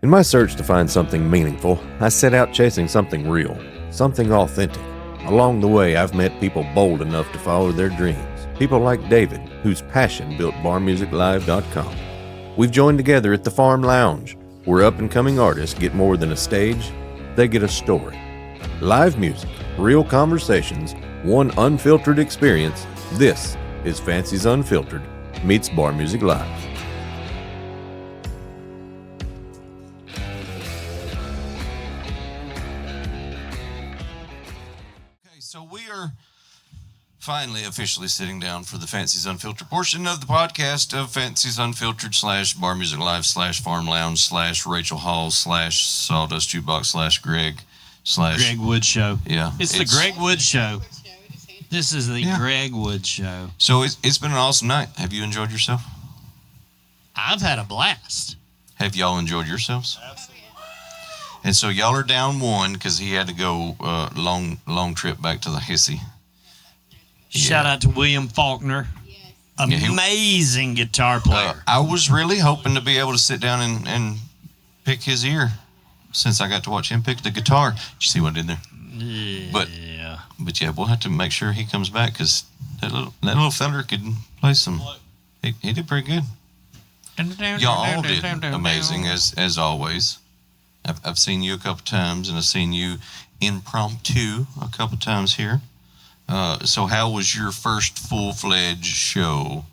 In my search to find something meaningful, I set out chasing something real, something authentic. Along the way, I've met people bold enough to follow their dreams. People like David, whose passion built BarMusicLive.com. We've joined together at the Farm Lounge, where up-and-coming artists get more than a stage, they get a story. Live music, real conversations, one unfiltered experience. This is Fancy's Unfiltered meets Bar Music Live. So we are finally officially sitting down for the Fancy's Unfiltered portion of the podcast of Fancy's Unfiltered / Bar Music Live / Farm Lounge / Rachel Hall / Sawdust Jukebox / Greg / Greg Wood Show. Yeah. It's the Greg Wood Show. This is the Greg Wood Show. So it's been an awesome night. Have you enjoyed yourself? I've had a blast. Have y'all enjoyed yourselves? Absolutely. And so y'all are down one because he had to go long trip back to the Hissy. Shout out to William Faulkner. Amazing guitar player. I was really hoping to be able to sit down and pick his ear since I got to watch him pick the guitar. Did you see what I did there? Yeah. But we'll have to make sure he comes back because that little fella could play some. He did pretty good. Y'all all did amazing as always. I've seen you a couple times, and I've seen you impromptu a couple times here. So how was your first full-fledged show?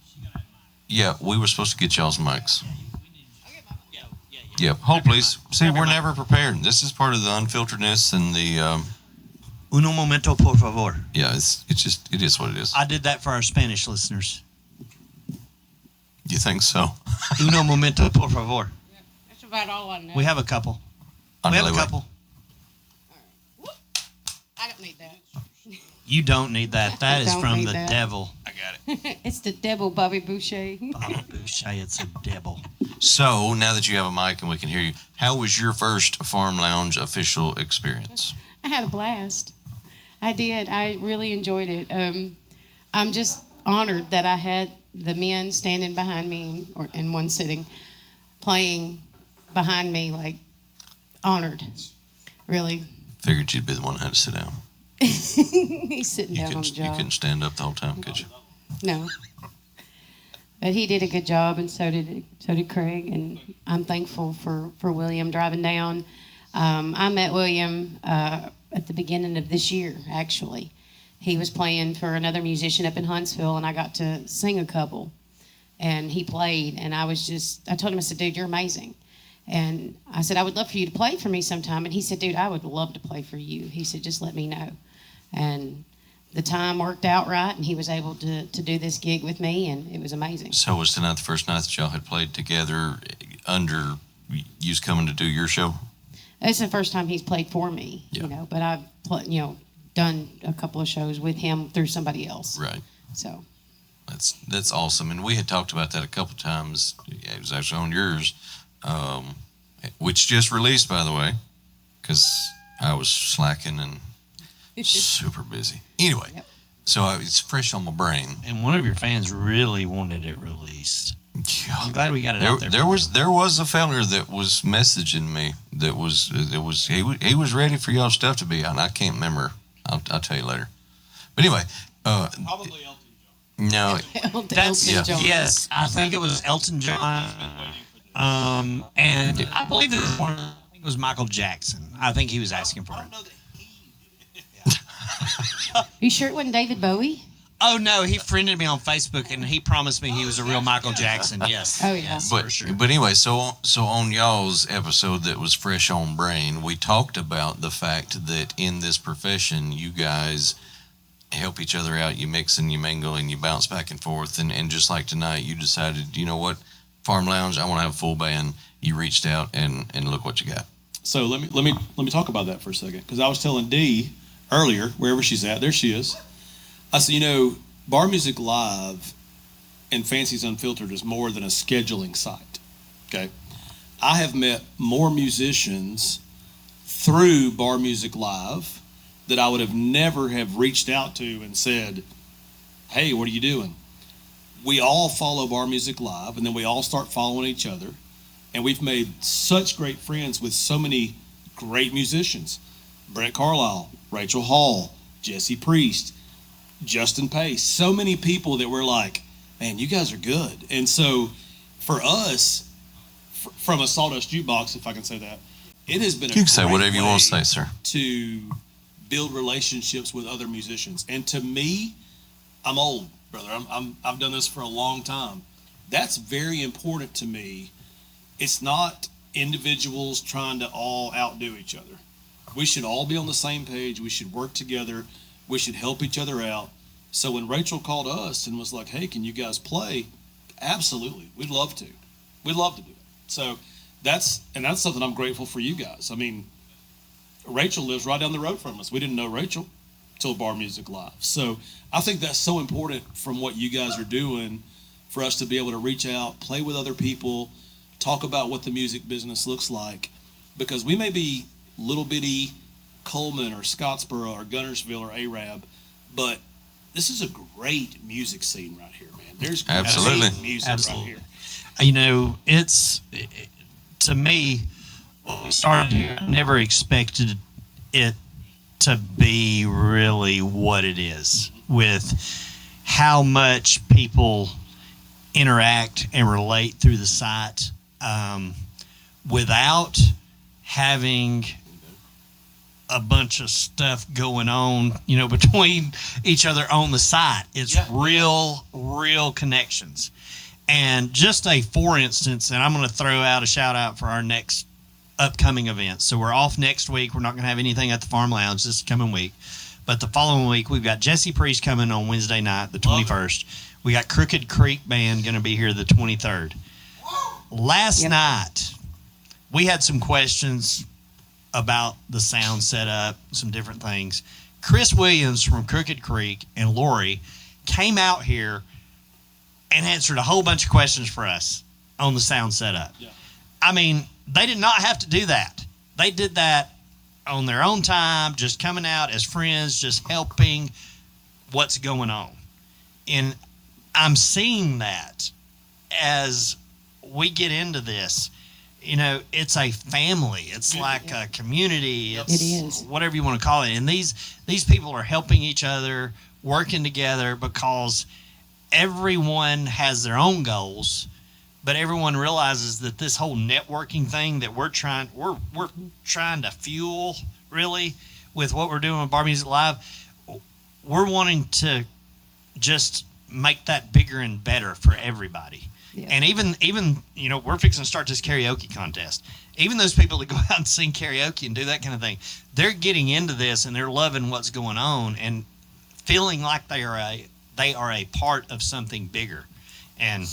Yeah, we were supposed to get y'all's mics. Yep. Hold, please. See, we're never prepared. This is part of the unfilteredness and the... Uno momento, por favor. Yeah, it is what it is. I did that for our Spanish listeners. You think so? Uno momento, por favor. That's about all I know. We have a couple. We have a couple. Right. I don't need that. You don't need that. That is from the devil. I got it. It's the devil, Bobby Boucher. Bobby Boucher, it's a devil. So, now that you have a mic and we can hear you, how was your first Farm Lounge official experience? I had a blast. I did. I really enjoyed it. I'm just honored that I had the men standing behind me or in one sitting, playing behind me, like, honored. Really. Figured you'd be the one that had to sit down. He's sitting down on the job. You couldn't stand up the whole time, could you? No. But he did a good job, and so did Craig, and I'm thankful for William driving down. I met William at the beginning of this year, actually. He was playing for another musician up in Huntsville, and I got to sing a couple. And he played, and I told him, I said, dude, you're amazing. And I said, I would love for you to play for me sometime. And he said, dude, I would love to play for you. He said, just let me know. And the time worked out right, and he was able to do this gig with me, and it was amazing. So was tonight the first night that y'all had played together under you coming to do your show? It's the first time he's played for me, but I've done a couple of shows with him through somebody else. Right. So that's awesome. And we had talked about that a couple times. Yeah, it was actually on yours, which just released, by the way, because I was slacking and super busy. Anyway, So it's fresh on my brain. And one of your fans really wanted it released. Yeah. I'm glad we got it out there. There was a fella that was messaging me he was ready for y'all stuff to be out. I can't remember. I'll tell you later. But anyway, probably Elton John. No, Elton John. Yes, I think it was Elton John. And I believe it was Michael Jackson. I think he was asking for it. You sure it wasn't David Bowie? Oh, no, he friended me on Facebook, and he promised me he was a real Michael Jackson, yes. Oh, yeah. Yes, but, for sure. But anyway, so on y'all's episode that was fresh on brain, we talked about the fact that in this profession, you guys help each other out. You mix and you mingle and you bounce back and forth. And just like tonight, you decided, you know what, Farm Lounge, I want to have a full band. You reached out and look what you got. So let me talk about that for a second, because I was telling Dee earlier, wherever she's at, there she is. I said, Bar Music Live and Fancy's Unfiltered is more than a scheduling site, okay? I have met more musicians through Bar Music Live that I would have never have reached out to and said, hey, what are you doing? We all follow Bar Music Live, and then we all start following each other. And we've made such great friends with so many great musicians. Brett Carlisle, Rachel Hall, Jesse Priest, Justin Pace. So many people that we're like, man, you guys are good. And so for us, from a Sawdust Jukebox, if I can say that, it has been You can say whatever you want to say, sir. To build relationships with other musicians. And to me, I'm old, brother. I've done this for a long time. That's very important to me. It's not individuals trying to all outdo each other. We should all be on the same page. We should work together. We should help each other out. So when Rachel called us and was like, hey, can you guys play? Absolutely. We'd love to. We'd love to do that. So that's something I'm grateful for you guys. I mean, Rachel lives right down the road from us. We didn't know Rachel till Bar Music Live. So I think that's so important from what you guys are doing for us to be able to reach out, play with other people, talk about what the music business looks like, because we may be little bitty Coleman or Scottsboro or Gunnersville or Arab, but this is a great music scene right here, man. There's Absolutely. great music Absolutely. right here. You know, to me, when we started here, I never expected it to be really what it is, with how much people interact and relate through the site, without having a bunch of stuff going on, you know, between each other on the site. It's real connections. And just for instance, and I'm going to throw out a shout out for our next upcoming events. So we're off next week. We're not going to have anything at the Farm Lounge this coming week. But the following week, we've got Jesse Priest coming on Wednesday night, the 21st. We got Crooked Creek Band going to be here the 23rd. Last night, we had some questions about the sound setup, some different things. Chris Williams from Crooked Creek and Lori came out here and answered a whole bunch of questions for us on the sound setup. Yeah. I mean, they did not have to do that. They did that on their own time, just coming out as friends, just helping what's going on. And I'm seeing that as we get into this. You know, it's a family. It's like a community. It's it is. Whatever you want to call it. And these people are helping each other, working together, because everyone has their own goals, but everyone realizes that this whole networking thing that we're trying to fuel, really, with what we're doing with Bar Music Live, we're wanting to just make that bigger and better for everybody. Yeah. And even you know, we're fixing to start this karaoke contest. Even those people that go out and sing karaoke and do that kind of thing, they're getting into this and they're loving what's going on and feeling like they are a part of something bigger. And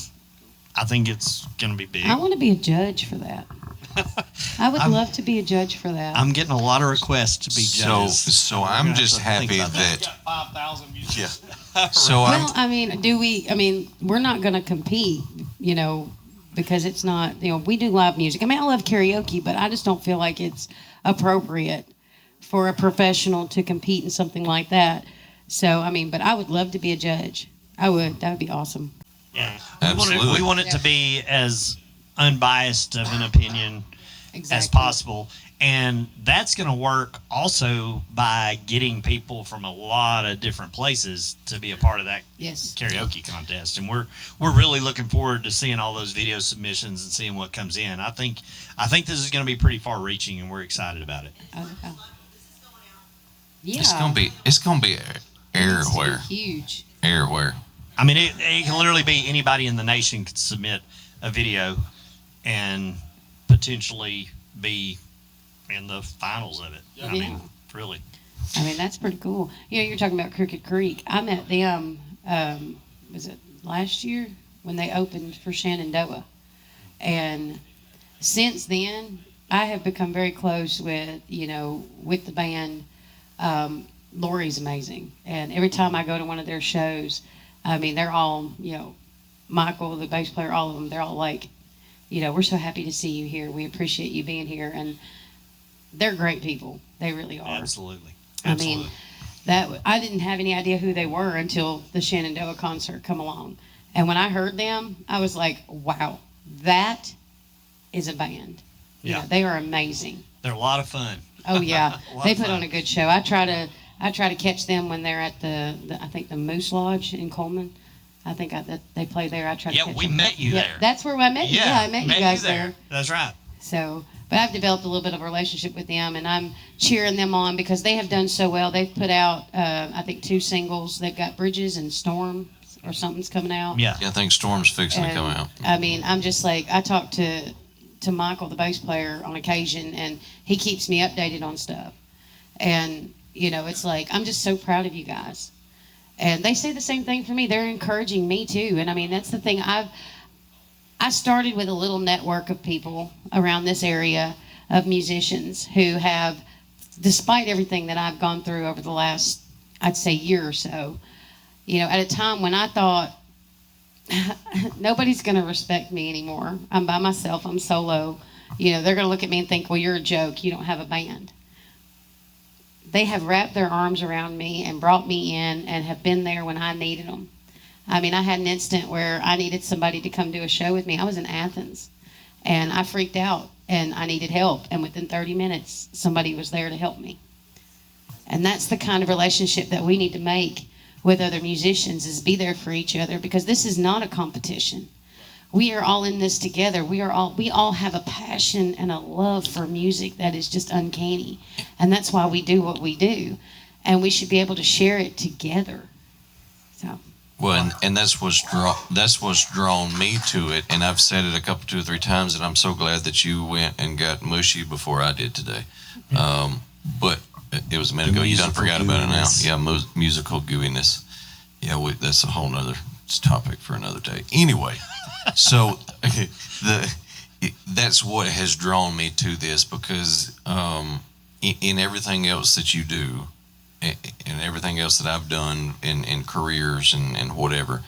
I think it's going to be big. I want to be a judge for that. I would love to be a judge for that. I'm getting a lot of requests to be judges. So I'm just happy that. 5,000 musicians. Yeah. So well, I mean, we're not going to compete, you know, because it's not, you know, we do live music. I mean, I love karaoke, but I just don't feel like it's appropriate for a professional to compete in something like that. So, I mean, but I would love to be a judge. I would. That would be awesome. Yeah. Absolutely. We want it to be as unbiased of an opinion as possible. And that's going to work also by getting people from a lot of different places to be a part of that karaoke contest. And we're really looking forward to seeing all those video submissions and seeing what comes in. I think this is going to be pretty far reaching, and we're excited about it. Okay. Yeah. It's gonna be everywhere. Huge. Everywhere. I mean, it can literally be anybody in the nation could submit a video and potentially be in the finals of it. Yeah. I mean, really. I mean, that's pretty cool. You know, you're talking about Crooked Creek. I met them, was it last year when they opened for Shenandoah? And since then, I have become very close with the band. Lori's amazing. And every time I go to one of their shows, I mean, they're all, Michael, the bass player, all of them, they're all like, we're so happy to see you here. We appreciate you being here. And they're great people. They really are. Absolutely. I mean, I didn't have any idea who they were until the Shenandoah concert come along. And when I heard them, I was like, wow, that is a band. You Yeah. know, they are amazing. They're a lot of fun. Oh yeah, A lot they of put fun. on a good show. I try to catch them when they're at the I think the Moose Lodge in Coleman. I think that they play there. I try to Yeah, catch we them. met you Yeah, there. that's where I met you. Yeah, I met you guys there. That's right. So, but I've developed a little bit of a relationship with them, and I'm cheering them on because they have done so well. They've put out, I think, 2 singles. They've got Bridges and Storm or something's coming out. Yeah. Yeah, I think Storm's fixing to come out. I mean, I'm just like, I talk to Michael, the bass player, on occasion, and he keeps me updated on stuff. And, you know, it's like, I'm just so proud of you guys. And they say the same thing for me. They're encouraging me too. And I mean, that's the thing. I started with a little network of people around this area of musicians who have, despite everything that I've gone through over the last, I'd say, year or so, you know, at a time when I thought, nobody's going to respect me anymore. I'm by myself. I'm solo. You know, they're going to look at me and think, well, you're a joke. You don't have a band. They have wrapped their arms around me and brought me in and have been there when I needed them. I mean, I had an instant where I needed somebody to come do a show with me. I was in Athens, and I freaked out, and I needed help. And within 30 minutes, somebody was there to help me. And that's the kind of relationship that we need to make with other musicians, is be there for each other, because this is not a competition. We are all in this together. We all have a passion and a love for music that is just uncanny. And that's why we do what we do. And we should be able to share it together. So. Well, and that's what's drawn me to it. And I've said it 2 or 3 times, and I'm so glad that you went and got mushy before I did today. But it was a minute ago. You done forgot about it now. Yeah, musical gooiness. Yeah, that's a whole nother topic for another day. Anyway, so that's what has drawn me to this, because in everything else that you do, and everything else that I've done in careers and whatever,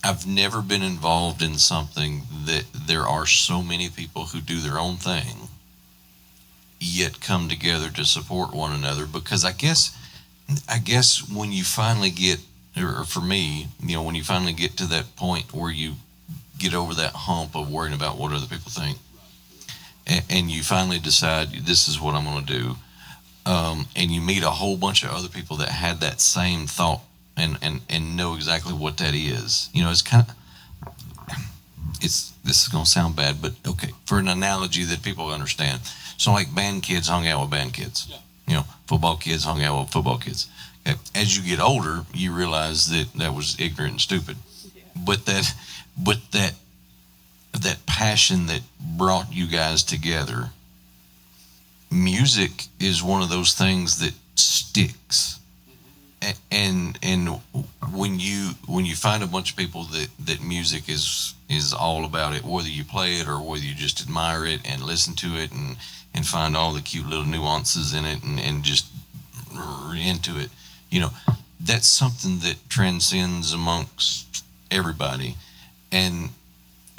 I've never been involved in something that there are so many people who do their own thing yet come together to support one another. Because I guess when you finally get, or for me, you know, when you finally get to that point where you get over that hump of worrying about what other people think, and you finally decide this is what I'm going to do, and you meet a whole bunch of other people that had that same thought and know exactly what that is. You know, it's kind of, this is going to sound bad, but okay, for an analogy that people understand. So like band kids hung out with band kids. Yeah. You know, football kids hung out with football kids. Okay. As you get older, you realize that was ignorant and stupid. Yeah. But that passion that brought you guys together, music is one of those things that sticks. And when you find a bunch of people that music is all about it, whether you play it or whether you just admire it and listen to it and find all the cute little nuances in it and just into it, you know, that's something that transcends amongst everybody. And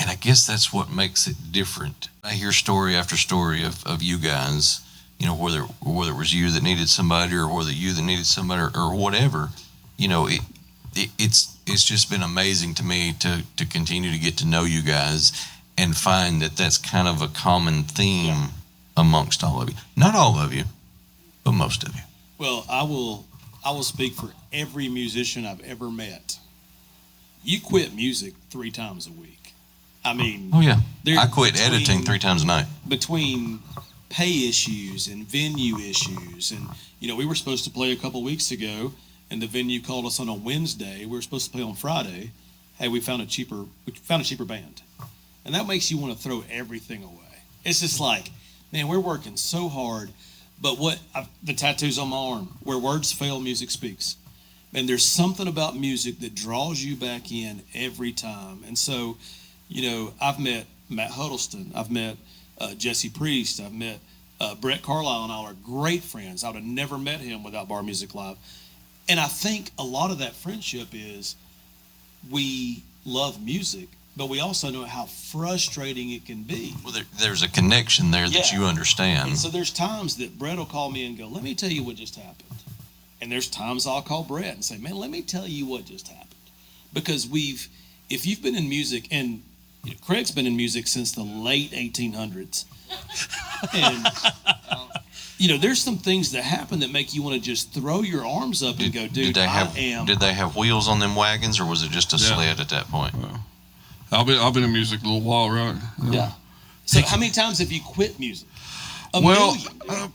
I guess that's what makes it different. I hear story after story of you guys, you know, whether it was you that needed somebody or whether you that needed somebody or whatever, you know, it's just been amazing to me to continue to get to know you guys and find that that's kind of a common theme amongst all of you. Not all of you, but most of you. Well, I will speak for every musician I've ever met. You quit music 3 times a week. I mean, oh yeah, I quit editing 3 times a night. Between pay issues and venue issues, and you know, we were supposed to play a couple weeks ago, and the venue called us on a Wednesday. We were supposed to play on Friday. Hey, we found a cheaper band, and that makes you want to throw everything away. It's just like, man, we're working so hard, but the tattoos on my arm, where words fail, music speaks. And there's something about music that draws you back in every time. And so, you know, I've met Matt Huddleston, I've met Jesse Priest, I've met Brett Carlisle, and all are great friends. I would have never met him without Bar Music Live. And I think a lot of that friendship is we love music, but we also know how frustrating it can be. Well, there's a connection there that you understand. And so there's times that Brett will call me and go, let me tell you what just happened. And there's times I'll call Brett and say, man, let me tell you what just happened. Because if you've been in music, and Craig's been in music since the late 1800s. And, there's some things that happen that make you want to just throw your arms up and go, dude, Did they have wheels on them wagons, or was it just a sled at that point? I've been in music a little while, right? Yeah. So how many times have you quit music? A well, million.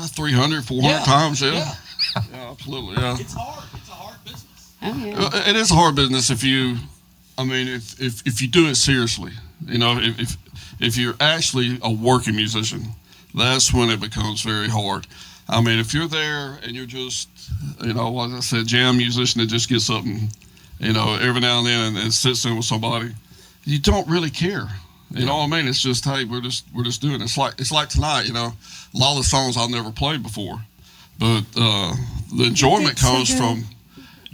300, 400 times, yeah, absolutely, yeah. It's hard. It's a hard business. Oh, yeah. It is a hard business if you do it seriously. If you're actually a working musician, that's when it becomes very hard. I mean, if you're there and you're just, like I said, jam musician that just gets up and, every now and then and sits in with somebody, you don't really care. You know what I mean? It's just, hey, we're just doing it. It's like tonight, a lot of the songs I've never played before, but the enjoyment comes from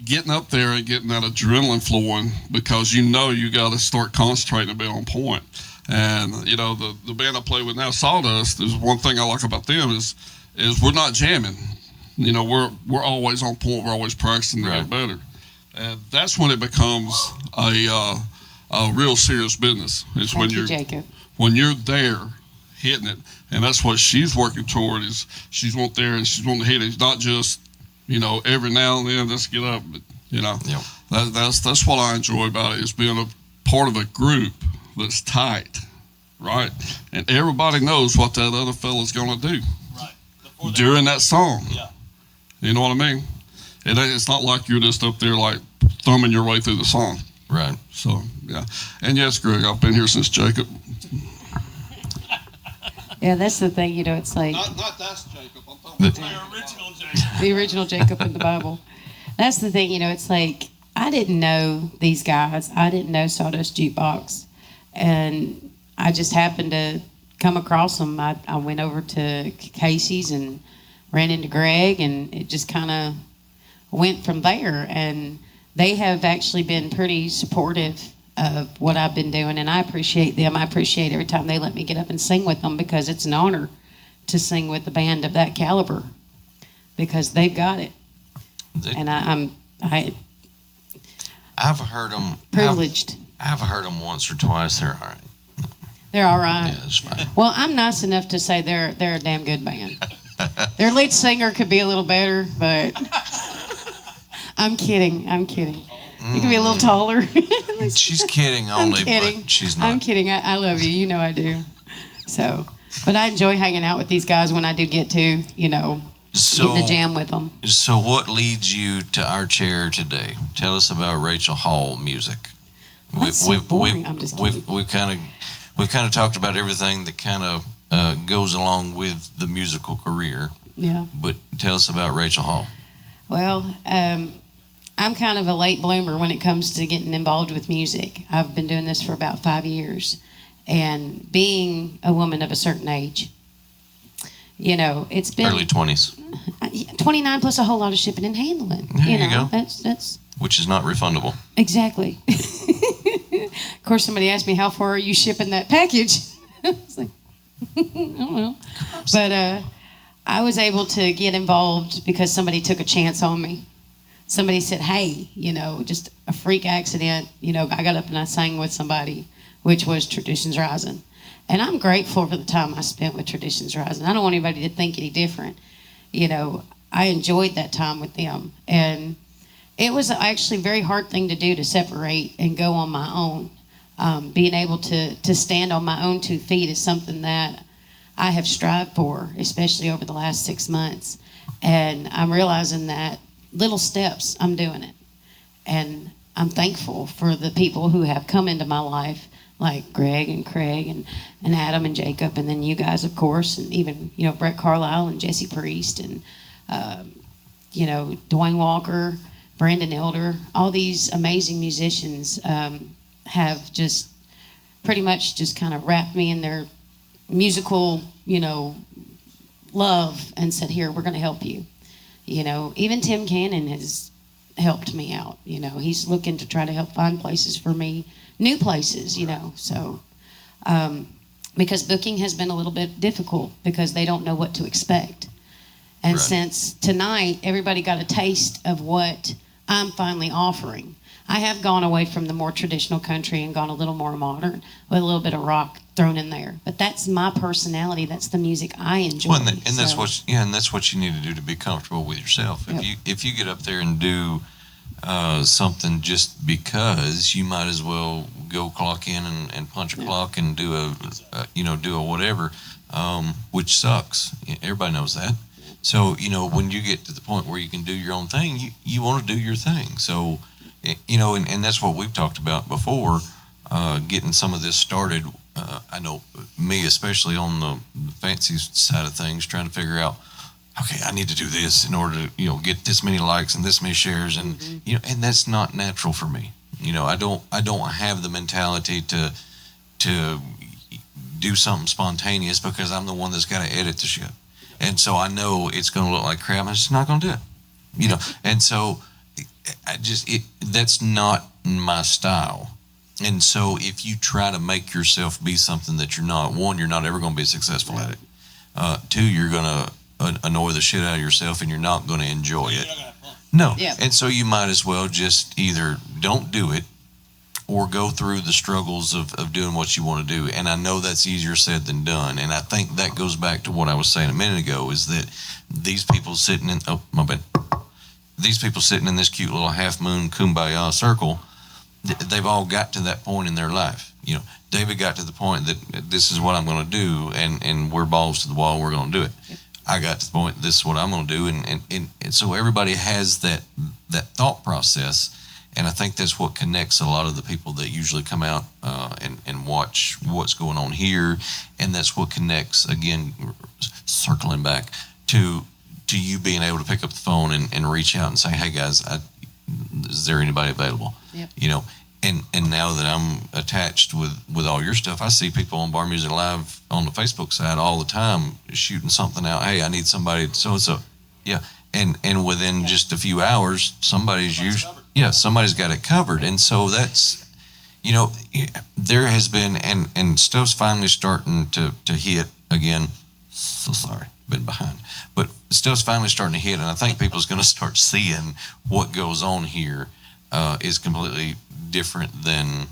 getting up there and getting that adrenaline flowing, because you got to start concentrating and be on point. And the band I play with now, Sawdust, is one thing I like about them is we're not jamming. We're always on point. We're always practicing to get better, and that's when it becomes a real serious business. It's when you're there hitting it, and that's what she's working toward. Is she's want there and she's wanting to hit it. It's not just every now and then let's get up, but that's what I enjoy about it, is being a part of a group that's tight, right? And everybody knows what that other fella's gonna do during that song. Yeah. You know what I mean? It's not like you're just up there like thumbing your way through the song. Right. So, yeah. And yes, Greg, I've been here since Jacob. Yeah, that's the thing, it's like Not that's Jacob. I'm talking about The original Jacob. the original Jacob in the Bible. That's the thing, it's like I didn't know these guys. I didn't know Sawdust Jukebox. And I just happened to come across them. I went over to Casey's and ran into Greg, and it just kind of went from there. And they have actually been pretty supportive of what I've been doing, and I appreciate them. I appreciate every time they let me get up and sing with them, because it's an honor to sing with a band of that caliber, because they've got it. And I've heard them privileged. I've heard them once or twice. They're all right. They're all right. Yeah, it's fine. Well, I'm nice enough to say they're a damn good band. Their lead singer could be a little better, but I'm kidding. You can be a little taller. She's kidding only, I'm kidding. but she's not. I'm kidding. I love you. You know I do. So, but I enjoy hanging out with these guys when I do get to, getting to jam with them. So what leads you to our chair today? Tell us about Rachel Hall music. That's so boring. I'm just kidding. We've kind of talked about everything that kind of goes along with the musical career. Yeah. But tell us about Rachel Hall. Well, I'm kind of a late bloomer when it comes to getting involved with music. I've been doing this for about 5 years. And being a woman of a certain age, it's been Early 20s. 29 plus a whole lot of shipping and handling. There you go. That's Which is not refundable. exactly. Of course, somebody asked me, how far are you shipping that package? I was like, I don't know. But I was able to get involved because somebody took a chance on me. Somebody said, hey, just a freak accident. I got up and I sang with somebody, which was Traditions Rising. And I'm grateful for the time I spent with Traditions Rising. I don't want anybody to think any different. I enjoyed that time with them. And it was actually a very hard thing to do, to separate and go on my own. Being able to stand on my own 2 feet is something that I have strived for, especially over the last 6 months. And I'm realizing that little steps, I'm doing it. And I'm thankful for the people who have come into my life, like Greg and Craig and Adam and Jacob, and then you guys, of course, and even, Brett Carlisle and Jesse Priest and, Dwayne Walker, Brandon Elder. All these amazing musicians have just pretty much just kind of wrapped me in their musical, love, and said, here, we're going to help you. Even Tim Cannon has helped me out. He's looking to try to help find places for me, new places, so because booking has been a little bit difficult because they don't know what to expect. And Right. since tonight everybody got a taste of what I'm finally offering, I have gone away from the more traditional country and gone a little more modern with a little bit of rock thrown in there. But that's my personality. That's the music I enjoy. Well, and that's what you need to do to be comfortable with yourself. If you get up there and do something just because, you might as well go clock in and punch a clock and do a whatever, which sucks. Everybody knows that. So, when you get to the point where you can do your own thing, you want to do your thing. So, and that's what we've talked about before, getting some of this started. I know me, especially on the fancy side of things, trying to figure out, okay, I need to do this in order to, get this many likes and this many shares. And, and that's not natural for me. I don't have the mentality to do something spontaneous, because I'm the one that's got to edit the shit. And so I know it's going to look like crap. I'm just not going to do it, And so that's not my style. And so if you try to make yourself be something that you're not, one, you're not ever going to be successful at it. Two, you're going to annoy the shit out of yourself, and you're not going to enjoy it. No. Yeah. And so you might as well just either don't do it or go through the struggles of doing what you want to do. And I know that's easier said than done. And I think that goes back to what I was saying a minute ago, is that these people sitting in, these people sitting in this cute little half moon kumbaya circle, they've all got to that point in their life. David got to the point that this is what I'm going to do, and we're balls to the wall, we're going to do it. Yep. I got to the point, this is what I'm going to do. And so everybody has that thought process. And I think that's what connects a lot of the people that usually come out and watch what's going on here. And that's what connects, again, circling back to you being able to pick up the phone and reach out and say, hey, guys, is there anybody available? Yep. And now that I'm attached with all your stuff, I see people on Bar Music Live on the Facebook side all the time shooting something out. Hey, I need somebody so-and-so. Yeah. And within just a few hours, somebody's got it covered. And so that's, there has been, and stuff's finally starting to hit again. So sorry, been behind. But stuff's finally starting to hit, and I think people's going to start seeing what goes on here is completely different than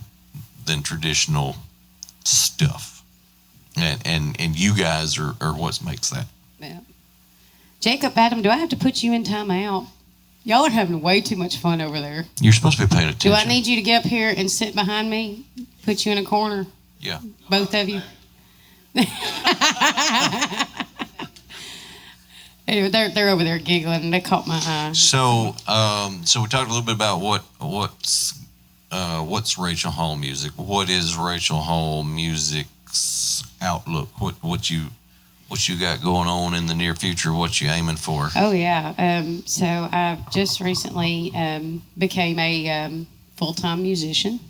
traditional stuff. And you guys are what makes that. Yeah. Jacob, Adam, do I have to put you in timeout? Y'all are having way too much fun over there. You're supposed to be paying attention. Do I need you to get up here and sit behind me? Put you in a corner? Yeah. Both of you? Anyway, they're over there giggling. They caught my eye. So we talked a little bit about what's Rachel Hall music. What is Rachel Hall music's outlook? What you got going on in the near future? What you aiming for? Oh yeah. So I just recently became a full-time musician.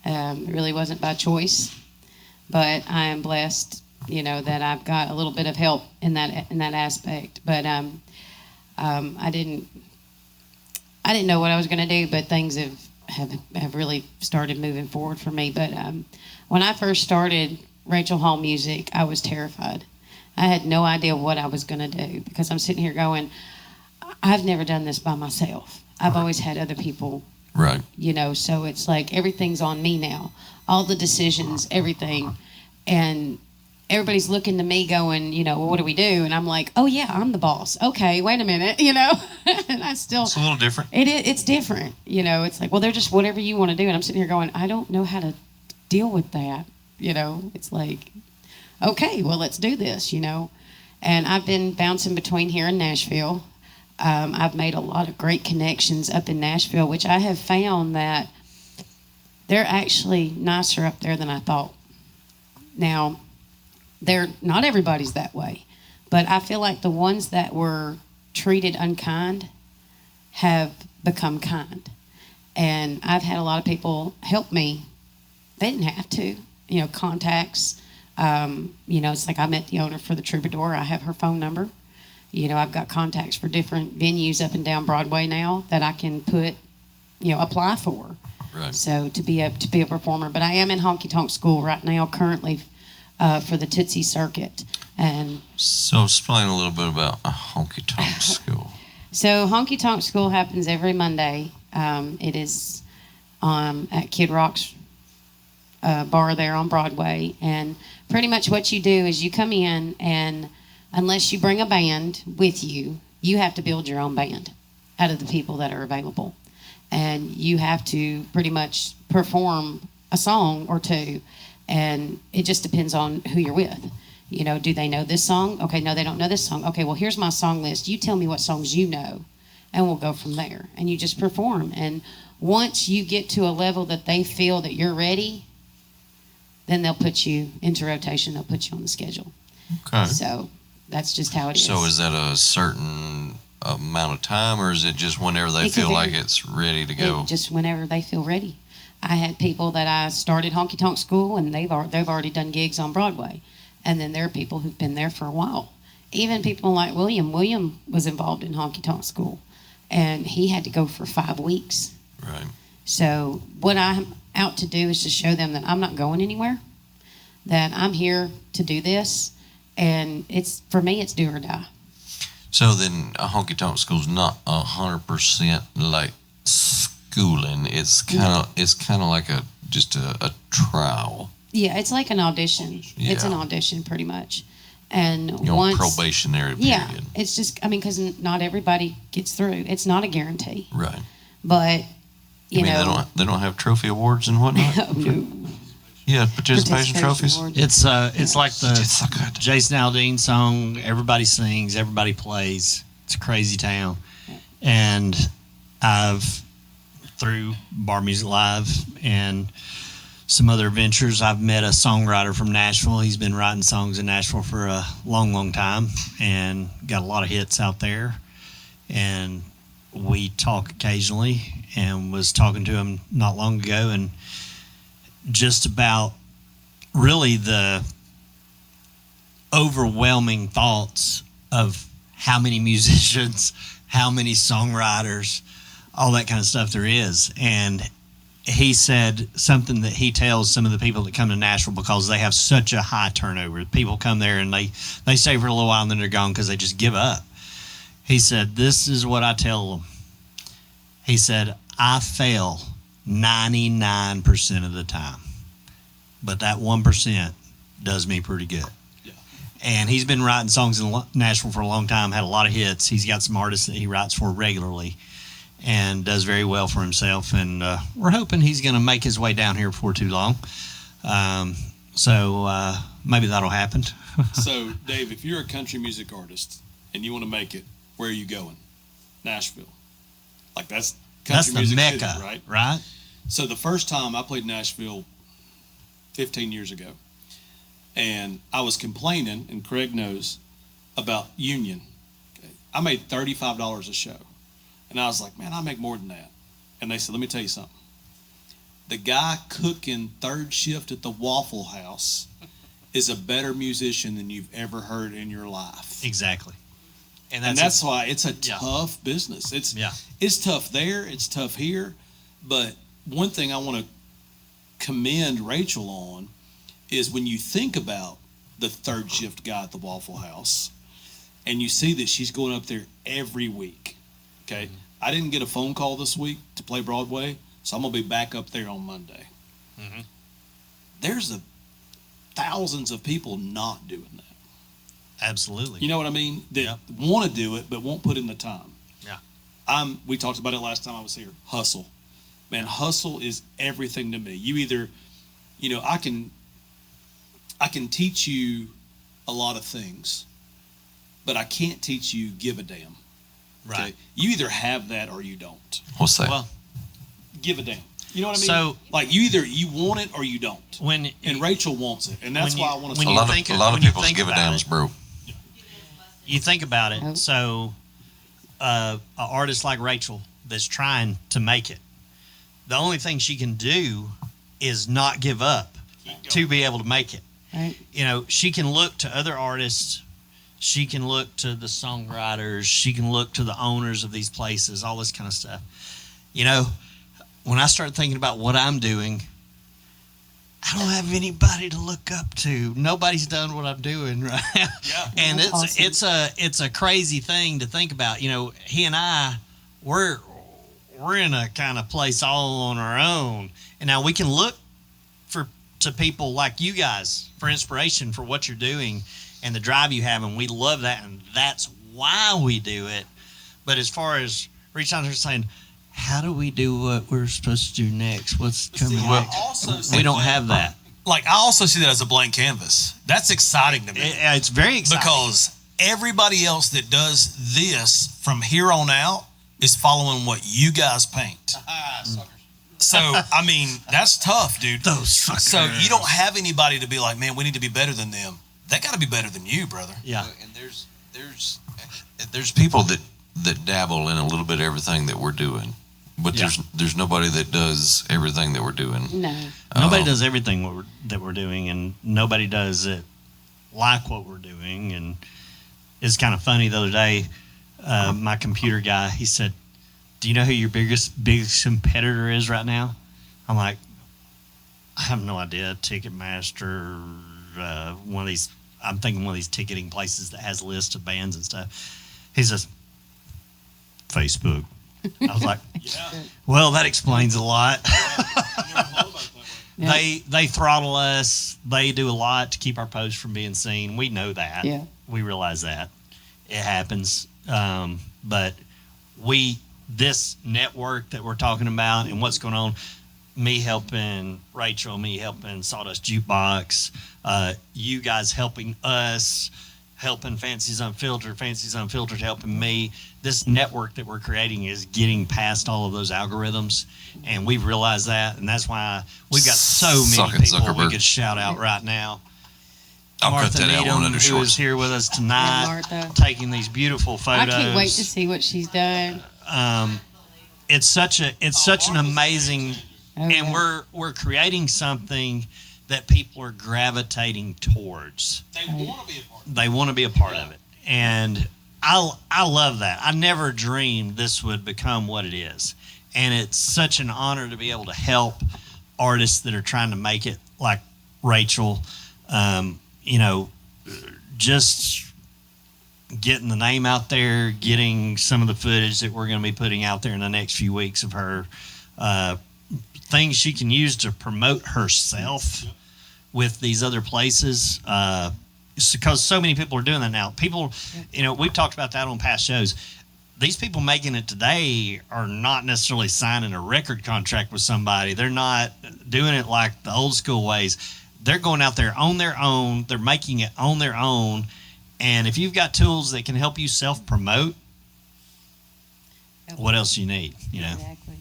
It really wasn't by choice, but I am blessed, that I've got a little bit of help in that aspect. But I didn't know what I was going to do, but things have really started moving forward for me. But when I first started Rachel Hall music, I was terrified. I had no idea what I was going to do, because I'm sitting here going, I've never done this by myself. I've always had other people. Right. So it's like everything's on me now. All the decisions, everything. And everybody's looking to me going, well, what do we do? And I'm like, oh, yeah, I'm the boss. Okay, wait a minute, And I still... It's a little different. It's different. It's like, well, they're just whatever you want to do. And I'm sitting here going, I don't know how to deal with that. It's like... okay, well, let's do this, And I've been bouncing between here and Nashville. I've made a lot of great connections up in Nashville, which I have found that they're actually nicer up there than I thought. Now, not everybody's that way, but I feel like the ones that were treated unkind have become kind. And I've had a lot of people help me. They didn't have to, contacts. It's like I met the owner for the Troubadour. I have her phone number. I've got contacts for different venues up and down Broadway now that I can put, apply for. Right. So to be a performer. But I am in honky tonk school right now, currently, for the Tootsie Circuit. And so explain a little bit about a honky tonk school. So honky tonk school happens every Monday. It is at Kid Rock's bar there on Broadway. And pretty much what you do is you come in, and unless you bring a band with you, you have to build your own band out of the people that are available. And you have to pretty much perform a song or two. And it just depends on who you're with. You know, do they know this song? Okay, no, they don't know this song. Okay, well, here's my song list. You tell me what songs you know, and we'll go from there. And you just perform. And once you get to a level that they feel that you're ready, then they'll put you into rotation. They'll put you on the schedule. Okay. So that's just how it is. So is that a certain amount of time, or is it just whenever they feel like it's ready to go? Just whenever they feel ready. I had people that I started honky tonk school, and they've already done gigs on Broadway. And then there are people who've been there for a while. Even people like William. William was involved in honky tonk school, and he had to go for 5 weeks. Right. So what I'm out to do is to show them that I'm not going anywhere, that I'm here to do this, and for me, it's do or die. So then a honky tonk school's not 100% like schooling. It's kind of like just a trial. Yeah, it's like an audition. Yeah. It's an audition pretty much. And once probationary period. Yeah, it's just, because not everybody gets through. It's not a guarantee. Right. But, you know. They don't have trophy awards and whatnot? No. Yeah, participation trophies. Awards. It's like the so good. Jason Aldean song, everybody sings, everybody plays. It's a crazy town. And through Bar Music Live and some other ventures, I've met a songwriter from Nashville. He's been writing songs in Nashville for a long, long time and got a lot of hits out there. And we talk occasionally, and was talking to him not long ago, and just about really the overwhelming thoughts of how many musicians, how many songwriters, all that kind of stuff there is. And he said something that he tells some of the people that come to Nashville, because they have such a high turnover. People come there and they stay for a little while and then they're gone because they just give up. He said, this is what I tell them. He said, I fail 99% of the time, but that 1% does me pretty good. Yeah. And he's been writing songs in Nashville for a long time, had a lot of hits. He's got some artists that he writes for regularly and does very well for himself. And we're hoping he's going to make his way down here before too long. So maybe that'll happen. So, Dave, if you're a country music artist and you want to make it, where are you going? Nashville. Like, that's country the music mecca, city, right? So the first time I played Nashville 15 years ago, and I was complaining, and Craig knows, about Union. Okay. I made $35 a show. And I was like, man, I make more than that. And they said, let me tell you something. The guy cooking third shift at the Waffle House is a better musician than you've ever heard in your life. Exactly. And that's why it's a tough business. It's tough there. It's tough here. But one thing I want to commend Rachel on is when you think about the third shift guy at the Waffle House, and you see that she's going up there every week. Okay, I didn't get a phone call this week to play Broadway, so I'm gonna be back up there on Monday. Mm-hmm. There's thousands of people not doing that. Absolutely. You know what I mean? That want to do it but won't put in the time. Yeah. We talked about it last time I was here. Hustle, man. Hustle is everything to me. You either, I can teach you a lot of things, but I can't teach you give a damn. Right. Okay? You either have that or you don't. What's that? Well, give a damn. You know what I mean? So, like, you want it or you don't. And Rachel wants it, and that's why I want to. A lot of people's give a damn is broke. You think about it. So, an artist like Rachel that's trying to make it, the only thing she can do is not give up to be able to make it. Right. She can look to other artists. She can look to the songwriters. She can look to the owners of these places, all this kind of stuff. When I start thinking about what I'm doing, I don't have anybody to look up to. Nobody's done what I'm doing, right? Yeah. And it's a crazy thing to think about. He and I, we're we're in a kind of place all on our own. And now we can look to people like you guys for inspiration for what you're doing and the drive you have, and we love that, and that's why we do it. But as far as reaching out and saying, how do we do what we're supposed to do next? What's coming next? We don't have that. Like, I also see that as a blank canvas. That's exciting to me. It's very exciting. Because everybody else that does this from here on out is following what you guys paint. So, I mean, that's tough, dude. Those suckers. So you don't have anybody to be like, man, we need to be better than them. They got to be better than you, brother. Yeah. And there's people that dabble in a little bit of everything that we're doing, but there's nobody that does everything that we're doing. No. Nobody does everything that we're doing, and nobody does it like what we're doing. And it's kind of funny. The other day, my computer guy, he said, do you know who your biggest competitor is right now? I'm like, I have no idea. Ticketmaster, one of these, I'm thinking one of these ticketing places that has a list of bands and stuff. He says, Facebook. I was like, well, that explains a lot. They throttle us. They do a lot to keep our posts from being seen. We know that. Yeah. We realize that. It happens. But this network that we're talking about and what's going on, me helping Rachel, me helping Sawdust Jukebox, you guys helping us, helping Fancies Unfiltered helping me. This network that we're creating is getting past all of those algorithms, and we've realized that, and that's why we've got so many people Zuckerberg. We could shout out right now. I'll Martha cut that out Needham, one under who shorts. is here with us tonight, Martha. taking these beautiful photos. I can't wait to see what she's done. It's such an amazing, and yeah. we're creating something that people are gravitating towards. They want to be a part of it, and I love that. I never dreamed this would become what it is, and it's such an honor to be able to help artists that are trying to make it, like Rachel. Just getting the name out there, getting some of the footage that we're going to be putting out there in the next few weeks of her, things she can use to promote herself with these other places. Because so many people are doing that now. People, we've talked about that on past shows. These people making it today are not necessarily signing a record contract with somebody. They're not doing it like the old school ways. They're going out there on their own. They're making it on their own. And if you've got tools that can help you self-promote, what else do you need? Exactly.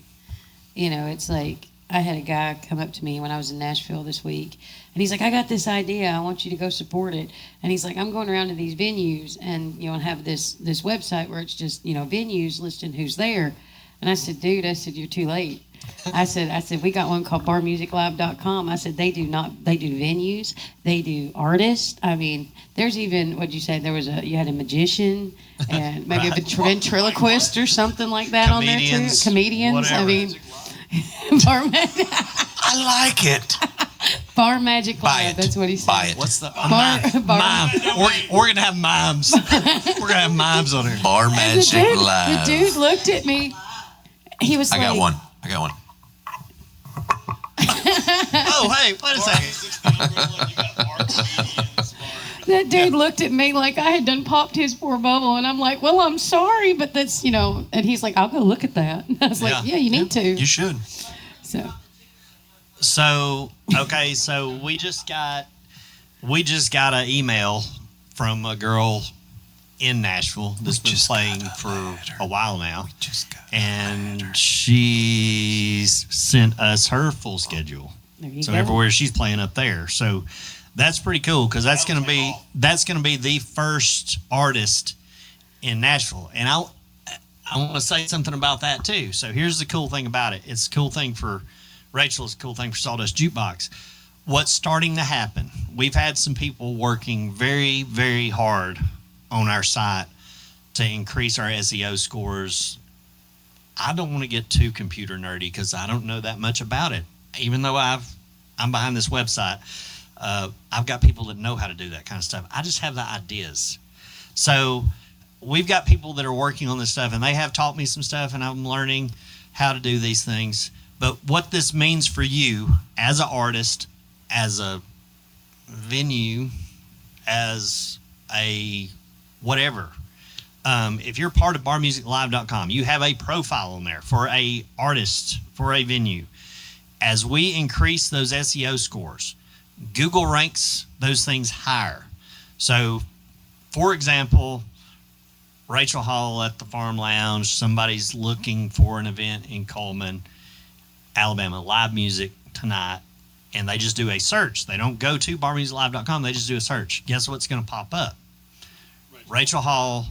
It's like I had a guy come up to me when I was in Nashville this week, and he's like, I got this idea. I want you to go support it. And he's like, I'm going around to these venues and, have this website where it's just, venues listing who's there. And I said, dude, you're too late. I said, we got one called barmusiclive.com. I said, they do venues, they do artists. I mean, there's even, what'd you say? You had a magician and maybe a ventriloquist or something like that on there too. Comedians. Whatever. I mean, I like it. Bar Magic Buy Live. it. That's what he said. Buy it. What's the Bar- mime? We're gonna have mimes. We're gonna have mimes on here. Bar And Magic Live. the dude looked at me. He was I like, got one. Oh, hey, wait a second. that dude looked at me like I had done popped his poor bubble, and I'm like, well, I'm sorry, but that's, and he's like, I'll go look at that. And I was like, yeah, you need to. You should. So okay, so we just got an email from a girl in Nashville that's been playing for a while now, and she sent us her full schedule. There you So go. everywhere she's playing up there, so that's pretty cool because that's gonna be the first artist in Nashville, and I want to say something about that too. So here's the cool thing about it. It's a cool thing for Rachel. It's a cool thing for Sawdust Jukebox. What's starting to happen? We've had some people working very, very hard on our site to increase our SEO scores. I don't want to get too computer nerdy because I don't know that much about it. Even though I'm behind this website, I've got people that know how to do that kind of stuff. I just have the ideas. So we've got people that are working on this stuff, and they have taught me some stuff, and I'm learning. how to do these things. But what this means for you as an artist, as a venue, as a whatever, if you're part of barmusiclive.com, you have a profile on there for a artist, for a venue. As we increase those SEO scores, Google ranks those things higher. So, for example, Rachel Hall at the Farm Lounge, somebody's looking for an event in Coleman, Alabama, live music tonight, and they just do a search. They don't go to barmusiclive.com, they just do a search. Guess what's going to pop up? Rachel Hall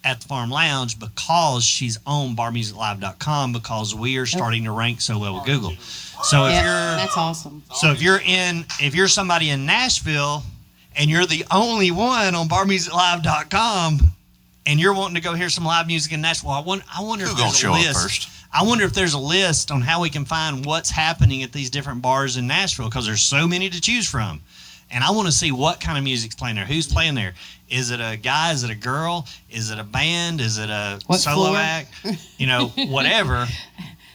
at the Farm Lounge, because she's on barmusiclive.com, because we are starting to rank so well with Google. So if that's awesome. So if you're somebody in Nashville and you're the only one on barmusiclive.com and you're wanting to go hear some live music in Nashville, I wonder if there's a list. I wonder if there's a list on how we can find what's happening at these different bars in Nashville, because there's so many to choose from. And I want to see what kind of music's playing there. Who's playing there? Is it a guy? Is it a girl? Is it a band? Is it a solo act? Whatever.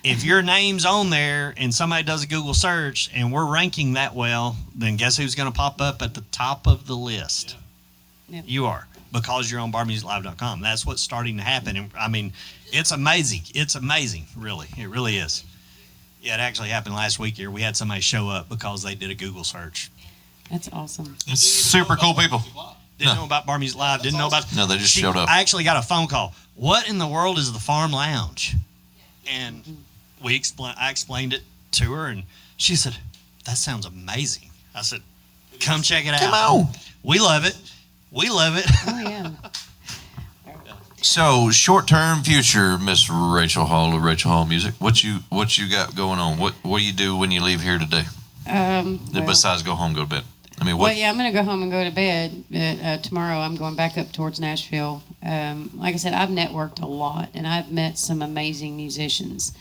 If your name's on there and somebody does a Google search and we're ranking that well, then guess who's going to pop up at the top of the list? Yeah. You are, because you're on barmusiclive.com. That's what's starting to happen. And I mean, it's amazing. It's amazing, really. It really is. Yeah, it actually happened last week here. We had somebody show up because they did a Google search. That's awesome. It's super cool people. Didn't know about Bar Music Live. Didn't know about. No, they just showed up. I actually got a phone call. What in the world is the Farm Lounge? And I explained it to her, and she said, "That sounds amazing." I said, "Come check it out. Come on. We love it. We love it." Oh yeah. So, short-term future, Miss Rachel Hall of Rachel Hall Music. What you got going on? What do you do when you leave here today? Besides go home, go to bed. I mean, what? Well, yeah, I'm going to go home and go to bed. Tomorrow I'm going back up towards Nashville. Like I said, I've networked a lot, and I've met some amazing musicians.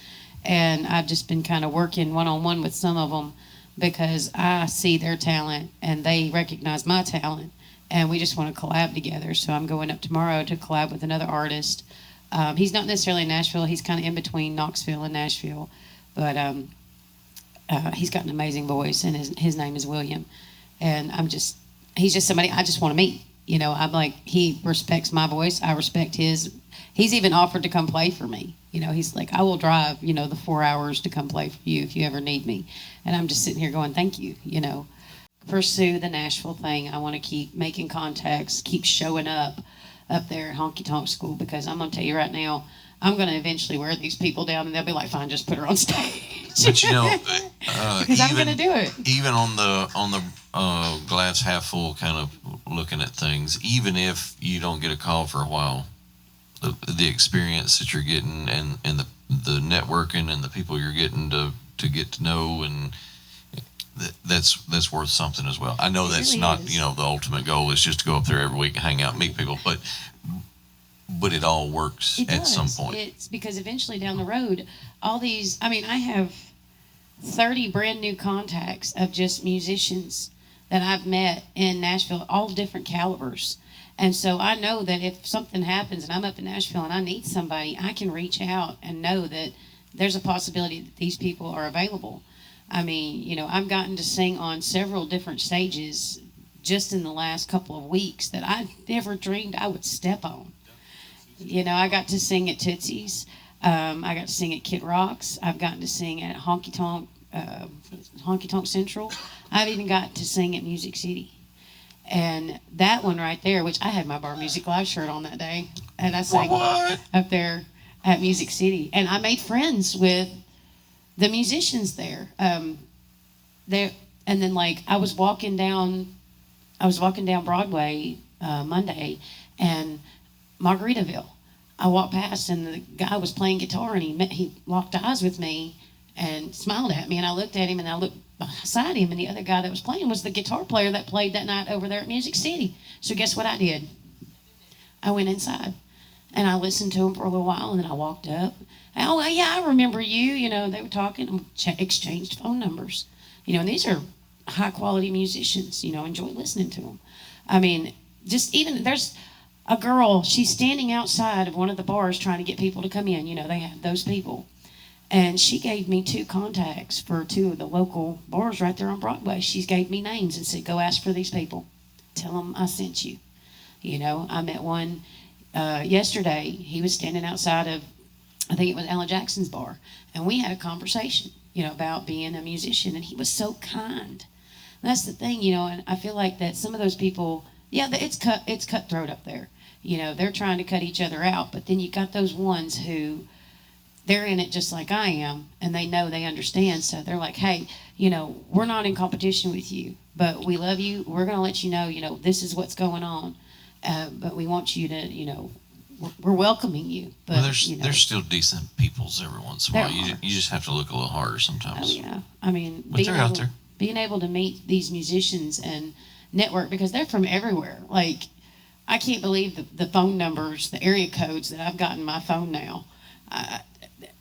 And I've just been kind of working one-on-one with some of them because I see their talent, and they recognize my talent. And we just want to collab together. So I'm going up tomorrow to collab with another artist. He's not necessarily in Nashville. He's kind of in between Knoxville and Nashville. But he's got an amazing voice, and his name is William. And he's just somebody I just want to meet. I'm like, he respects my voice. I respect his. He's even offered to come play for me. He's like, I will drive, the 4 hours to come play for you if you ever need me. And I'm just sitting here going, thank you, Pursue the Nashville thing. I want to keep making contacts, keep showing up there at Honky Tonk School, because I'm going to tell you right now, I'm going to eventually wear these people down, and they'll be like, fine, just put her on stage. But because I'm going to do it. Even on the glass half full kind of looking at things, even if you don't get a call for a while, the experience that you're getting and the networking and the people you're getting to get to know, and that's worth something as well. I know that's really not the ultimate goal is just to go up there every week and hang out and meet people, but it all works at some point. It's because eventually down the road, all these, I have 30 brand new contacts of just musicians that I've met in Nashville, all different calibers. And so I know that if something happens and I'm up in Nashville and I need somebody, I can reach out and know that there's a possibility that these people are available. I've gotten to sing on several different stages just in the last couple of weeks that I never dreamed I would step on. I got to sing at Tootsie's. I got to sing at Kid Rock's. I've gotten to sing at Honky Tonk Central. I've even got to sing at Music City. And that one right there, which I had my Bar Music Live shirt on that day, and I sang up there at Music City. And I made friends with the musicians there. And then I was walking down Broadway Monday, and Margaritaville. I walked past, and the guy was playing guitar, and he locked eyes with me and smiled at me, and I looked at him, and I looked beside him, and the other guy that was playing was the guitar player that played that night over there at Music City. So guess what I did? I went inside, and I listened to him for a little while, and then I walked up. Oh, yeah, I remember you. They were talking, and exchanged phone numbers. And these are high-quality musicians. Enjoy listening to them. Just even there's a girl, she's standing outside of one of the bars trying to get people to come in. They have those people. And she gave me 2 contacts for 2 of the local bars right there on Broadway. She gave me names and said, go ask for these people. Tell them I sent you. You know, I met one yesterday. He was standing outside of, I think it was Alan Jackson's bar. And we had a conversation, you know, about being a musician. And he was so kind. And that's the thing, you know, and I feel like that some of those people, yeah, it's cutthroat up there. You know, they're trying to cut each other out. But then you got those ones who, they're in it just like I am, and they know, they understand. So they're like, hey, you know, we're not in competition with you, but we love you. We're going to let you know, this is what's going on. But we want you to, you know, we're welcoming you. But Well, there's you know, there's still decent peoples every once in a while. There are. You just have to look a little harder oh sometimes. yeah, I mean, But they're out there. being able to meet these musicians and network, because they're from everywhere. Like, I can't believe the phone numbers, the area codes that I've got in my phone now.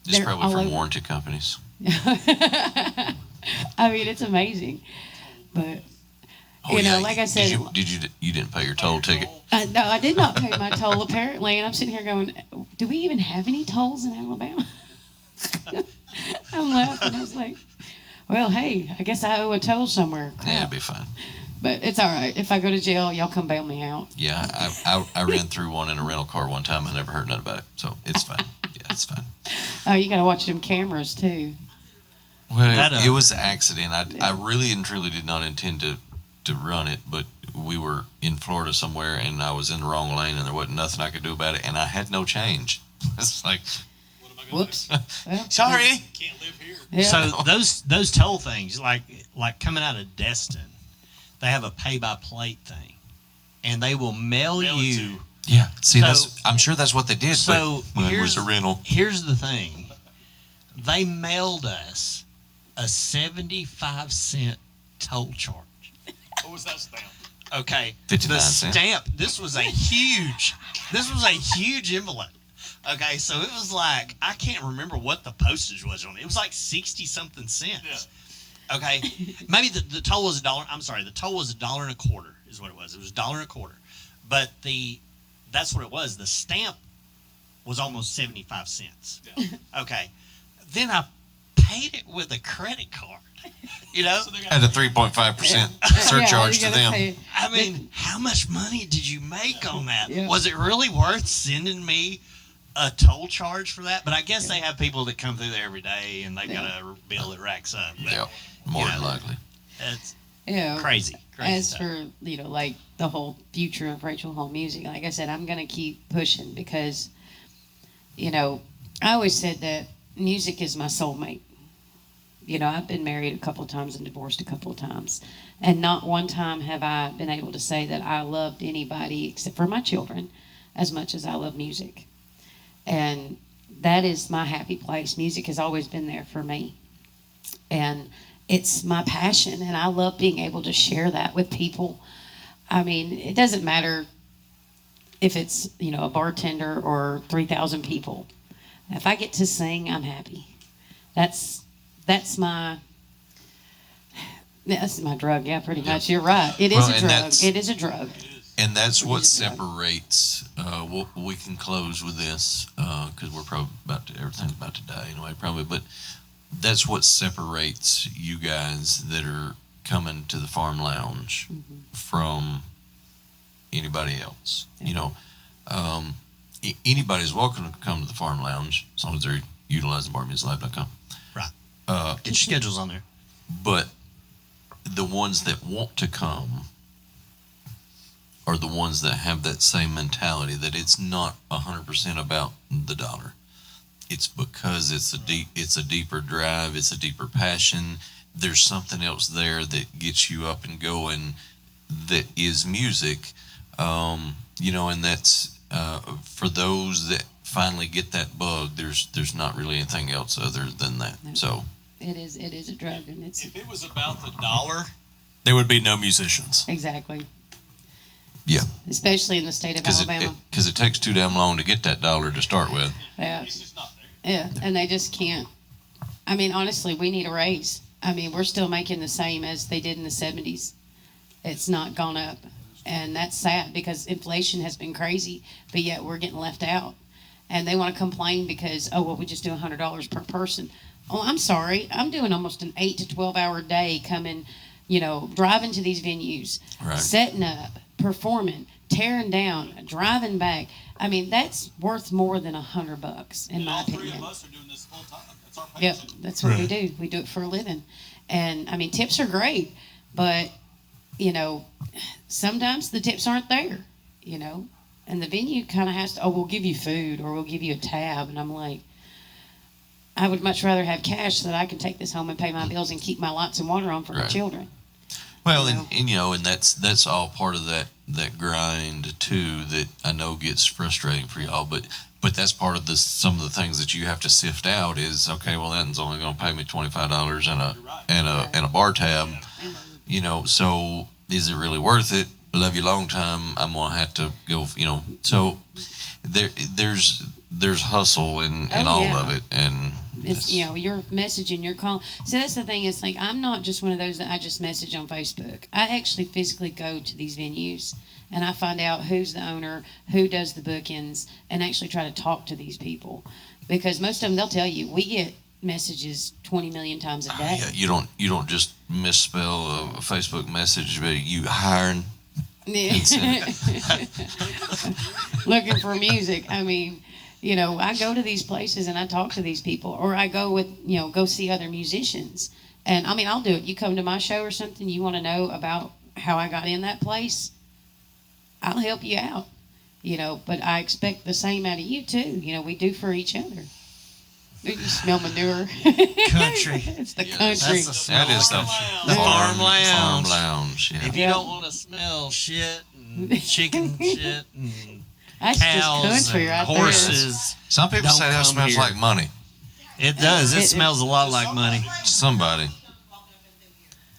It's They're probably all from over. warranty companies. I mean, it's amazing. But Oh, you know, yeah, like I said, you didn't pay your toll ticket? no, I did not pay my toll apparently, and I'm sitting here going, do we even have any tolls in Alabama? I'm laughing. I was like, well, hey, I guess I owe a toll somewhere. Crap. Yeah, it'd be fine. But it's all right. If I go to jail, y'all come bail me out. Yeah, I ran through one in a rental car one time. I never heard nothing about it, so it's fine. Yeah, it's fine. Oh, you got to watch them cameras too. Well, it was an accident. I really and truly did not intend to run it, but we were in Florida somewhere, and I was in the wrong lane, and there wasn't nothing I could do about it, and I had no change. It's like, Whoops. Well, sorry. Can't live here. Yeah. So those toll things, like coming out of Destin, they have a pay by plate thing, and they will mail Mail it to you. you. Yeah, see, So- I'm sure that's what they did. So but when it was a rental. Here's the thing: they mailed us a 75-cent toll charge. What was that stamp? Okay, 59 the cents. stamp. This was a huge envelope. Okay, so it was like, I can't remember what the postage was on it. It was like 60 something cents. Yeah. Okay, maybe the toll was $1. I'm sorry, the toll was $1.25 is what it was. It was $1.25, but that's what it was. The stamp was almost 75 cents. Yeah. Okay, then I paid it with a credit card. You know, So they got Had a 3.5% surcharge Yeah, to you gotta them. pay- I mean, how much money did you make on that? Yeah. Was it really worth sending me a toll charge for that? But I guess they have people that come through there every day, and they've got a bill that racks up. But Yeah, more you than know, likely. it's Yeah. crazy. As stuff. for, like the whole future of Rachel Hall Music, like I said, I'm going to keep pushing because, I always said that music is my soulmate. I've been married a couple of times and divorced a couple of times. And not one time have I been able to say that I loved anybody except for my children as much as I love music. And that is my happy place. Music has always been there for me. And it's my passion, and I love being able to share that with people. I mean, it doesn't matter if it's, a bartender or 3,000 people. If I get to sing, I'm happy. That's my drug. Yeah, pretty much. You're right. It is Well, a and drug. that's- It is a drug. And that's what Just about. separates. We can close with this because we're probably everything's about to die anyway, probably. But that's what separates you guys that are coming to the Farm Lounge from anybody else. Yeah. Anybody's welcome to come to the Farm Lounge as long as they're utilizing barmusiclive.com. Right. Get your schedules on there. But the ones that want to come are the ones that have that same mentality that it's not 100% about the dollar. It's because it's a deeper drive, it's a deeper passion. There's something else there that gets you up and going that is music. And that's for those that finally get that bug, there's not really anything else other than that. No. So It is a drug, and it's If it was about the dollar, there would be no musicians. exactly, yeah, especially in the state of Alabama. because it takes too damn long to get that dollar to start with. Yeah. It's just not there. Yeah, and they just can't. I mean, honestly, we need a raise. I mean, we're still making the same as they did in the 70s. It's not gone up. And that's sad because inflation has been crazy, but yet we're getting left out. and they want to complain because, oh, well, we just do $100 per person. Oh, I'm sorry. I'm doing almost an 8 to 12 hour day coming, driving to these venues, Right. setting up, performing, tearing down, driving back. I mean, that's worth more than $100 in my opinion. All three of us are doing this full time. That's our Yep, passion. that's what we do. We do it for a living. And, I mean, tips are great, but, sometimes the tips aren't there, and the venue kind of has to, we'll give you food or we'll give you a tab. And I'm like, I would much rather have cash so that I can take this home and pay my bills and keep my lights and water on for my Right. children. Well, You know? and that's all part of that grind too. That I know gets frustrating for y'all, but that's part of some of the things that you have to sift out. Is okay. Well, that's only going to pay me $25 and a bar tab. So is it really worth it? Love you long time. I'm gonna have to go. So there's hustle in all yeah. of it, and It's, your messaging, your call. So that's the thing. It's like, I'm not just one of those that I just message on Facebook. I actually physically go to these venues and I find out who's the owner, who does the bookings, and actually try to talk to these people. Because most of them, they'll tell you, we get messages 20 million times a day. yeah, you don't just misspell a Facebook message, but you hiring. Looking for music. I mean, I go to these places and I talk to these people, or I go with, go see other musicians. And I mean, I'll do it. You come to my show or something, you want to know about how I got in that place, I'll help you out, but I expect the same out of you too. We do for each other. You smell manure. Country. It's the Yes, country. that's the smell That is of the farm lounge. Farm lounge. Yeah. If you don't want to smell shit and chicken shit and That's cows just country and right horses, Some people Don't say that come smells here. like money. it does. It It- smells a lot like money. Somebody. there.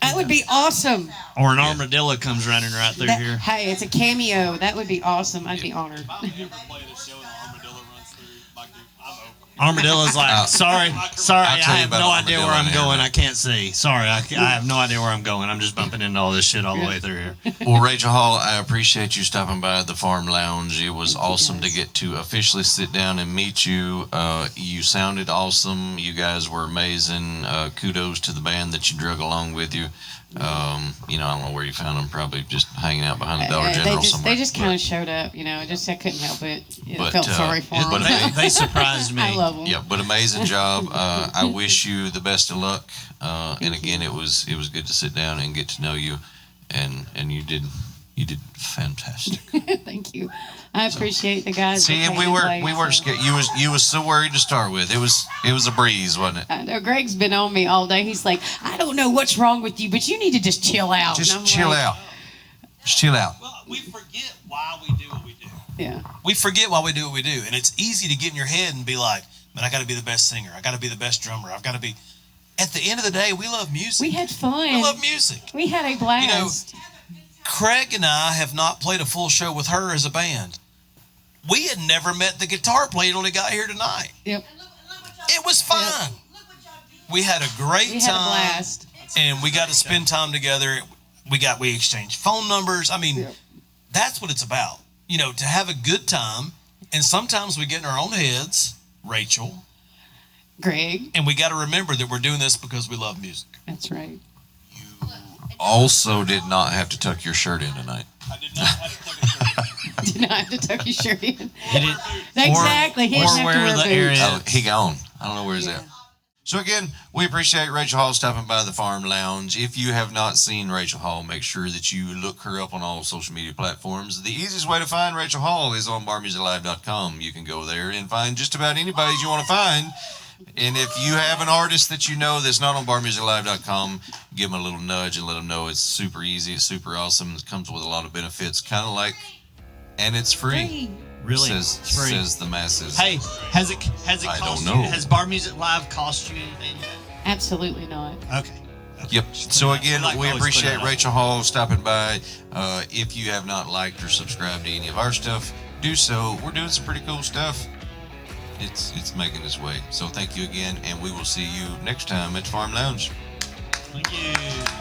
That would be awesome. Or an armadillo comes running right through here. Hey, it's a cameo. That would be awesome. I'd be honored. If I ever play at a show and an armadillo runs through, like, dude, I'm over. Armadillo's like, sorry, I tell you have about no idea where I'm armadillo going. now. I can't see. Sorry, I have no idea where I'm going. I'm just bumping into all this shit all the way through here. Well, Rachel Hall, I appreciate you stopping by the Farm Lounge. It was awesome to get to officially sit down and meet you. You sounded awesome. You guys were amazing. Kudos to the band that you drug along with you. I don't know where you found them. Probably just hanging out behind the Dollar General somewhere. They just kind of showed up. I couldn't help it. I But, felt sorry for them. but They surprised me. I love them. Yeah, but amazing job. I wish you the best of luck. And again, it was good to sit down and get to know you, and you did fantastic. Thank you. I appreciate the guys. See, that and we came and weren't played, so. scared. You was so worried to start with. It was a breeze, wasn't it? I know Greg's been on me all day. He's like, I don't know what's wrong with you, but you need to just chill out. And Just I'm chill like, out. Just chill out. Well, we forget why we do what we do. Yeah. We forget why we do what we do. And it's easy to get in your head and be like, man, I got to be the best singer. I got to be the best drummer. I've got to be. At the end of the day, we love music. We had fun. We love music. We had a blast. Craig and I have not played a full show with her as a band. We had never met the guitar player until he got here tonight. Yep. It was fun. We had a great We time. had a blast. And we got to spend time together. We exchanged phone numbers. I mean, that's what it's about. To have a good time. And sometimes we get in our own heads, Rachel, Greg. and we got to remember that we're doing this because we love music. That's right. Also, did not have to tuck your shirt in tonight. I did not have to take a shirt. Did not have to tuck your shirt in. He did, Exactly. He didn't or have where to wear the boots. air is. Oh, he gone. I don't know where he's at. So again, we appreciate Rachel Hall stopping by the Farm Lounge. If you have not seen Rachel Hall, make sure that you look her up on all social media platforms. The easiest way to find Rachel Hall is on barmusiclive.com. You can go there and find just about anybody you want to find. And if you have an artist that you know that's not on barmusiclive.com, give them a little nudge and let them know it's super easy, it's super awesome, it comes with a lot of benefits, kind of like, and it's free. Really? Says, It's free. says the masses. Hey, has it I cost don't you? know. Has Bar Music Live cost you anything yet? Absolutely not. Okay. Yep. So again, Like we always appreciate putting it out. Rachel Hall stopping by. If you have not liked or subscribed to any of our stuff, do so. We're doing some pretty cool stuff. It's making its way. So thank you again, and we will see you next time at Farm Lounge. Thank you.